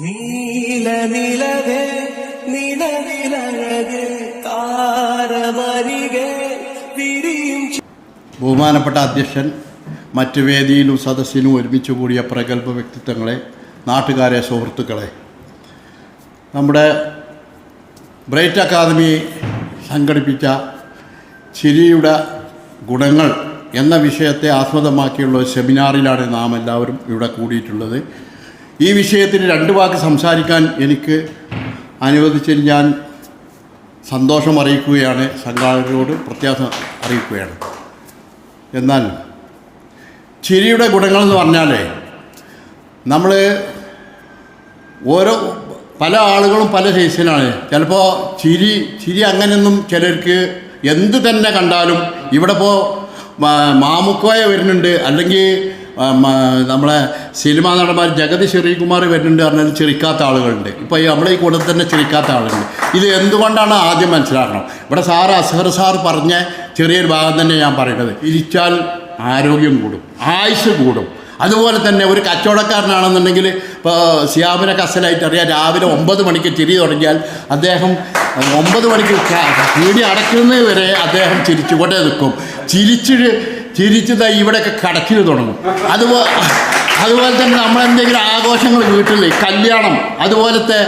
നീല നിലവേ നിലവിലഴകെ താരമരികെ വിരിയും. ബഹുമാനപ്പെട്ട അധ്യക്ഷൻ, മറ്റ് വേദിയിലും സദസ്സിലും ഒരുമിച്ച് കൂടിയ പ്രഗത്ഭ വ്യക്തിത്വങ്ങളെ, നാട്ടുകാരെ, സുഹൃത്തുക്കളെ, നമ്മുടെ ബ്രൈറ്റ് അക്കാദമി സംഘടിപ്പിച്ച ചിരിയുടെ ഗുണങ്ങൾ എന്ന വിഷയത്തെ ആസ്പദമാക്കിയുള്ള ഒരു സെമിനാറിലാണ് നാം എല്ലാവരും ഇവിടെ കൂടിയിട്ടുള്ളത്. ഈ വിഷയത്തിൽ രണ്ട് വാക്ക് സംസാരിക്കാൻ എനിക്ക് അനുവദിച്ചതിൽ ഞാൻ സന്തോഷം അറിയിക്കുകയാണ്, സംഘാടകരോട് പ്രത്യാശ അറിയിക്കുകയാണ്. എന്നാൽ ചിരിയുടെ ഗുണങ്ങളെന്ന് പറഞ്ഞാൽ നമ്മൾ പല ആളുകളും പല സൈസിലാണ്. ചിലപ്പോൾ ചിരി അങ്ങനെയൊന്നും ചിലർക്ക് എന്ത് തന്നെ കണ്ടാലും, ഇവിടെ ഇപ്പോൾ മാമുക്കോയ വരുന്നുണ്ട്, അല്ലെങ്കിൽ നമ്മളെ സിനിമാ നടന്മാർ ജഗതി ശ്രീകുമാർ വരുന്നുണ്ട് പറഞ്ഞാൽ ചിരിക്കാത്ത ആളുകളുണ്ട്. ഇപ്പോൾ നമ്മളെ ഈ കൂടെ തന്നെ ചിരിക്കാത്ത ആളുകളുണ്ട്. ഇത് എന്തുകൊണ്ടാണ് ആദ്യം മനസ്സിലാക്കണം. ഇവിടെ അസ്ഹർ സാർ പറഞ്ഞ ചെറിയൊരു ഭാഗം തന്നെ ഞാൻ പറയുന്നത്, ചിരിച്ചാൽ ആരോഗ്യം കൂടും, ആയുസ് കൂടും. അതുപോലെ തന്നെ ഒരു കച്ചവടക്കാരനാണെന്നുണ്ടെങ്കിൽ ഇപ്പോൾ സിയാബിനൊക്കെ അസലായിട്ട് അറിയാം, രാവിലെ 9 മണിക്ക് ചിരി തുടങ്ങിയാൽ അദ്ദേഹം 9 മണിക്ക് പീടി അടയ്ക്കുന്നത് വരെ അദ്ദേഹം ചിരിച്ചുകൊണ്ടേ നിൽക്കും. ചിരിച്ചത് ഇവിടെയൊക്കെ കടച്ചിൽ തുടങ്ങും. അതുപോലെ തന്നെ നമ്മളെന്തെങ്കിലും ആഘോഷങ്ങൾ വീട്ടിൽ, കല്യാണം, അതുപോലത്തെ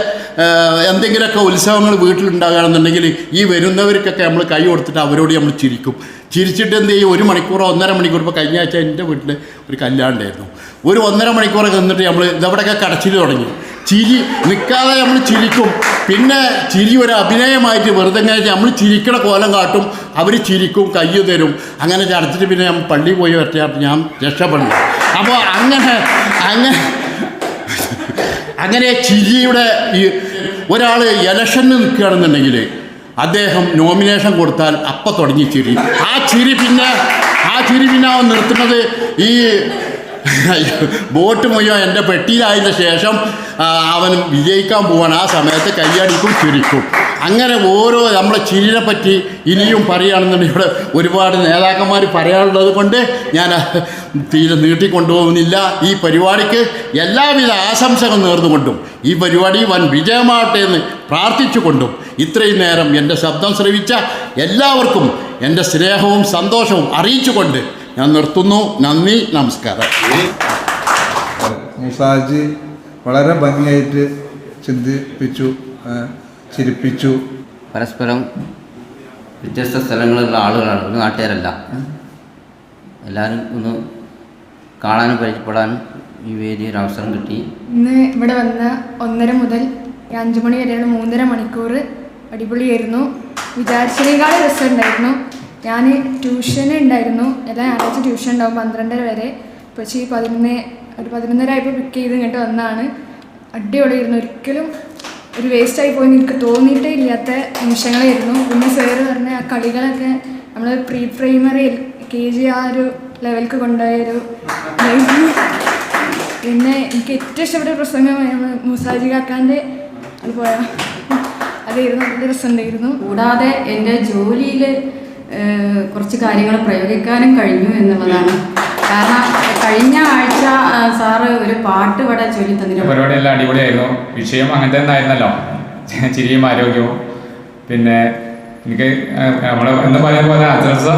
എന്തെങ്കിലുമൊക്കെ ഉത്സവങ്ങൾ വീട്ടിലുണ്ടാകുകയാണെന്നുണ്ടെങ്കിൽ ഈ വരുന്നവർക്കൊക്കെ നമ്മൾ കൈ കൊടുത്തിട്ട് അവരോട് നമ്മൾ ചിരിക്കും. ചിരിച്ചിട്ട് എന്ത് ചെയ്യും, 1 മണിക്കൂറോ 1.5 മണിക്കൂർ. ഇപ്പോൾ കഴിഞ്ഞ ആഴ്ച എൻ്റെ വീട്ടിൽ ഒരു കല്യാണം ഉണ്ടായിരുന്നു. ഒരു 1.5 മണിക്കൂറൊക്കെ നിന്നിട്ട് നമ്മൾ ഇതവിടെയൊക്കെ കടച്ചിൽ തുടങ്ങി. ചിരി നിൽക്കാതെ നമ്മൾ ചിരിക്കും. പിന്നെ ചിരി ഒരു അഭിനയമായിട്ട് വെറുതെ നമ്മൾ ചിരിക്കണ കോലം കാട്ടും, അവർ ചിരിക്കും, കയ്യ് തരും. അങ്ങനെ ചടച്ചിട്ട് പിന്നെ ഞാൻ പള്ളിയിൽ പോയി വരച്ചാൽ ഞാൻ രക്ഷപ്പെടുന്നു. അപ്പോൾ അങ്ങനെ ചിരിയുടെ ഒരാൾ ഇലക്ഷന് നിൽക്കുകയാണെന്നുണ്ടെങ്കിൽ അദ്ദേഹം നോമിനേഷൻ കൊടുത്താൽ അപ്പം തുടങ്ങി ചിരി. ആ ചിരി പിന്നെ അവൻ നിർത്തുന്നത് ഈ വോട്ട് മുഴുവൻ എൻ്റെ പെട്ടിയിലായതിന് ശേഷം അവൻ വിജയിക്കാൻ പോവാണ്. ആ സമയത്ത് കയ്യടിക്കും, ചിരിക്കും. അങ്ങനെ ഓരോ നമ്മളെ ചിരിനെ പറ്റി ഇനിയും പറയുകയാണെന്നുണ്ടെങ്കിൽ ഇവിടെ ഒരുപാട് നേതാക്കന്മാർ പറയാനുള്ളത് കൊണ്ട് ഞാൻ തീരെ നീട്ടിക്കൊണ്ടുപോകുന്നില്ല. ഈ പരിപാടിക്ക് എല്ലാവിധ ആശംസകൾ നേർന്നുകൊണ്ടും ഈ പരിപാടി വൻ വിജയമാവട്ടെ എന്ന് പ്രാർത്ഥിച്ചുകൊണ്ടും ഇത്രയും നേരം എൻ്റെ ശബ്ദം ശ്രവിച്ച എല്ലാവർക്കും എൻ്റെ സ്നേഹവും സന്തോഷവും അറിയിച്ചുകൊണ്ട് ഞാൻ നിർത്തുന്നു. നന്ദി, നമസ്കാരം. മൂസാജി വളരെ ഭംഗിയായിട്ട് ചിന്തിപ്പിച്ചു, ചിരിപ്പിച്ചു. പരസ്പരം വ്യത്യസ്ത സ്ഥലങ്ങളിലുള്ള ആളുകളാണ്, ഒരു നാട്ടുകാരല്ല. എല്ലാവരും ഒന്ന് കാണാനും പരിചയപ്പെടാനും ഈ വേദിയിൽ അവസരം കിട്ടി. ഇന്ന് ഇവിടെ വന്ന് 1:30 മുതൽ 5 മണി വരെയുള്ള 3.5 മണിക്കൂർ അടിപൊളിയായിരുന്നു. വിചാരിച്ചതിനേക്കാളും രസമുണ്ടായിരുന്നു. ഞാൻ ട്യൂഷന് ഉണ്ടായിരുന്നു, എല്ലാ ഞായറാഴ്ച ട്യൂഷൻ ഉണ്ടാവും 12:30 വരെ. പക്ഷേ 11:30 ആയപ്പോൾ പിക്ക് ചെയ്ത് ഇങ്ങോട്ട് വന്നതാണ്. അടിപൊളിയായിരുന്നു. ഒരിക്കലും ഒരു വേസ്റ്റായി പോയി എനിക്ക് തോന്നിയിട്ടേ ഇല്ലാത്ത നിമിഷങ്ങളായിരുന്നു. പിന്നെ സാറ് പറഞ്ഞ ആ കളികളൊക്കെ നമ്മൾ പ്രീ പ്രൈമറി KG ആ ഒരു ലെവലിലേക്ക് കൊണ്ടുപോയൊരു. പിന്നെ എനിക്ക് ഏറ്റവും ഇഷ്ടപ്പെട്ട പ്രസംഗമാണ് മൂസാജി കാക്കാൻ്റെ അതായിരുന്നു. നല്ല രസമുണ്ടായിരുന്നു. കൂടാതെ എൻ്റെ ജോലിയിൽ കുറച്ച് കാര്യങ്ങൾ പ്രയോഗിക്കാനും കഴിഞ്ഞു എന്നുള്ളതാണ്. കാരണം കഴിഞ്ഞ ആഴ്ച സാറ് ഒരു പാട്ട് ഇവിടെ ചൊല്ലി തന്നിരുന്നു. പരിപാടിയെല്ലാം അടിപൊളിയായിരുന്നു. വിഷയം അങ്ങനെ തന്നെ ആയിരുന്നല്ലോ, ചിരിയും ആരോഗ്യവും. പിന്നെ എനിക്ക് നമ്മൾ എന്ന് പറയുന്ന പോലെ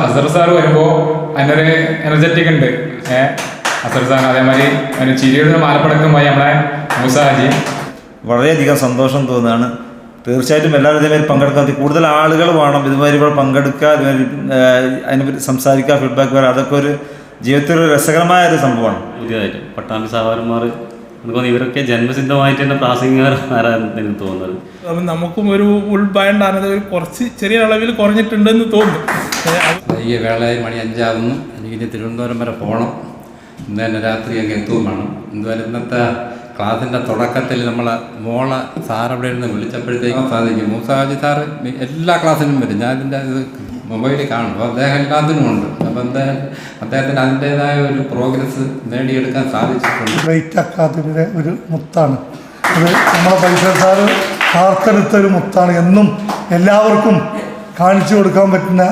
അസർ സാർ വരുമ്പോൾ അതിനൊരു എനർജറ്റിക് ഉണ്ട്. അസർ സാർ അതേമാതിരി അതിന് ചിരിയുടെ മാലപ്പടക്കമായി നമ്മളെ മൂസാജി. വളരെയധികം സന്തോഷം തോന്നുകയാണ്. തീർച്ചയായിട്ടും എല്ലാവരും ഇതേമാതിരി പങ്കെടുക്കാൻ കൂടുതൽ ആളുകൾ വേണം. ഇതുമാതിരി ഇവിടെ പങ്കെടുക്കുക, ഇതുമാതിരി അതിനെപ്പറ്റി സംസാരിക്കുക, ഫീഡ്ബാക്ക് വരാം. അതൊക്കെ ഒരു ജീവിതത്തിൽ ഒരു രസകരമായ ഒരു സംഭവമാണ്. പുതിയതായിട്ട് പട്ടാമ്പി സഹോദരന്മാർ ഇവരൊക്കെ ജന്മസിദ്ധമായിട്ട് തന്നെ പ്രാസംഗികരാണെന്ന് എനിക്ക് തോന്നുന്നത്. അപ്പം നമുക്കും ഒരു ഉൾഭയണ്ടാണ്, കുറച്ച് ചെറിയ അളവിൽ കുറഞ്ഞിട്ടുണ്ടെന്ന് തോന്നുന്നു. ഈ വേളയിൽ മണി 5 ആകുന്നു. എനിക്ക് തിരുവനന്തപുരം വരെ പോകണം. ഇന്ന് തന്നെ രാത്രി അങ്ങ് എത്തുകയും വേണം. എന്തായാലും ഇന്നത്തെ ക്ലാസ്സിൻ്റെ തുടക്കത്തിൽ നമ്മളെ മോളെ സാറവിടെ ഇരുന്ന് വിളിച്ചപ്പോഴത്തേക്കും സാധിക്കും. മൂസാജി സാറ് എല്ലാ ക്ലാസ്സിലും വരും. ഞാൻ ഇതിൻ്റെ ഇത് മൊബൈലിൽ കാണും. അപ്പോൾ അദ്ദേഹം എല്ലാത്തിനും ഉണ്ട്. അപ്പോൾ അദ്ദേഹത്തിന് അതിൻ്റേതായ ഒരു പ്രോഗ്രസ് നേടിയെടുക്കാൻ സാധിച്ചിട്ടുണ്ട്. ബ്രൈറ്റ് അക്കാദമിയുടെ ഒരു മുത്താണ് അത്. നമ്മളെ പൈസ സാറ് വാർത്തെടുത്തൊരു മുത്താണ്. എന്നും എല്ലാവർക്കും കാണിച്ചു കൊടുക്കാൻ പറ്റുന്ന,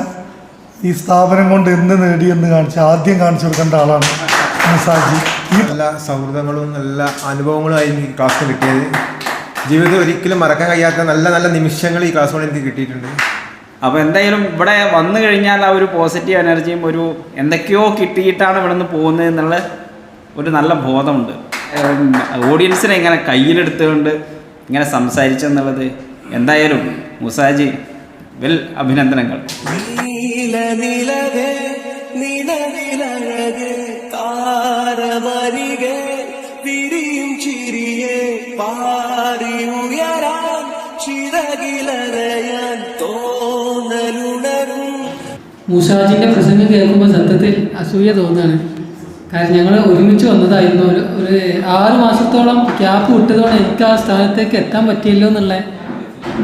ഈ സ്ഥാപനം കൊണ്ട് എന്ത് നേടിയെന്ന് ആദ്യം കാണിച്ചു കൊടുക്കേണ്ട ആളാണ് മൂസാജി. നല്ല സൗഹൃദങ്ങളും നല്ല അനുഭവങ്ങളുമായി എനിക്ക് ക്ലാസ്സിൽ കിട്ടിയത്. ജീവിതത്തിൽ ഒരിക്കലും മറക്കാൻ കഴിയാത്ത നല്ല നല്ല നിമിഷങ്ങൾ ഈ ക്ലാസ് കൊണ്ട് എനിക്ക് കിട്ടിയിട്ടുണ്ട്. അപ്പോൾ എന്തായാലും ഇവിടെ വന്നു കഴിഞ്ഞാൽ ആ ഒരു പോസിറ്റീവ് എനർജിയും ഒരു എന്തൊക്കെയോ കിട്ടിയിട്ടാണ് ഇവിടെ നിന്ന് പോകുന്നത് എന്നുള്ള ഒരു നല്ല ബോധമുണ്ട്. ഓഡിയൻസിനെ ഇങ്ങനെ കയ്യിലെടുത്തുകൊണ്ട് ഇങ്ങനെ സംസാരിച്ചെന്നുള്ളത് എന്തായാലും മുസാജി വെൽ അഭിനന്ദനങ്ങൾ. നീലനിലവേ നിലവിലഴകെ താരമരികെ വിരിയും ചിരിയെ പാറി ഉയരാൻ ചിറകിലരയാൻ തോന്നലുണരും. മുസാജിൻ്റെ പ്രസംഗം കേൾക്കുമ്പോൾ സത്യത്തിൽ അസൂയ തോന്നുകയാണ്. കാരണം ഞങ്ങൾ ഒരുമിച്ച് വന്നതായിരുന്നു. ഒരു 6 മാസത്തോളം ഗ്യാപ്പ് വിട്ടതോടെ എനിക്ക് ആ സ്ഥാനത്തേക്ക് എത്താൻ പറ്റിയല്ലോ എന്നുള്ള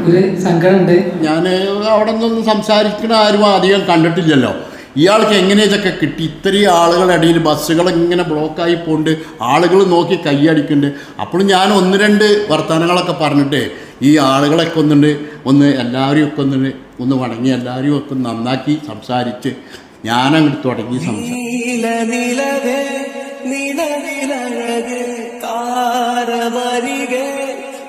ഒരു സങ്കടമുണ്ട്. ഞാൻ അവിടെ നിന്നൊന്നും സംസാരിക്കണ ആരും അധികം കണ്ടിട്ടില്ലല്ലോ. ഇയാൾക്ക് എങ്ങനെയൊക്കെ കിട്ടി? ഇത്രയും ആളുകളുടെ ഇടയിൽ ബസ്സുകൾ ഇങ്ങനെ ബ്ലോക്കായി പോകുന്നുണ്ട്, ആളുകൾ നോക്കി കൈയടിക്കുന്നുണ്ട്. അപ്പോഴും ഞാൻ 1-2 വർത്തമാനങ്ങളൊക്കെ പറഞ്ഞിട്ട് ഈ ആളുകളൊക്കെ ഒന്ന് എല്ലാവരെയും ഒക്കെ ഒന്ന് വണങ്ങി എല്ലാവരെയും ഒക്കെ നന്നാക്കി സംസാരിച്ച് ഞാനങ്ങോട്ട് തുടങ്ങി നീലനിലവേ നിലവിലഴകെ താരമരികെ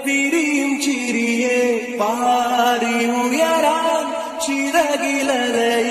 വിരിയും ചിരിയെ പാറി ഉയരാൻ ചിറകിലരയാൻ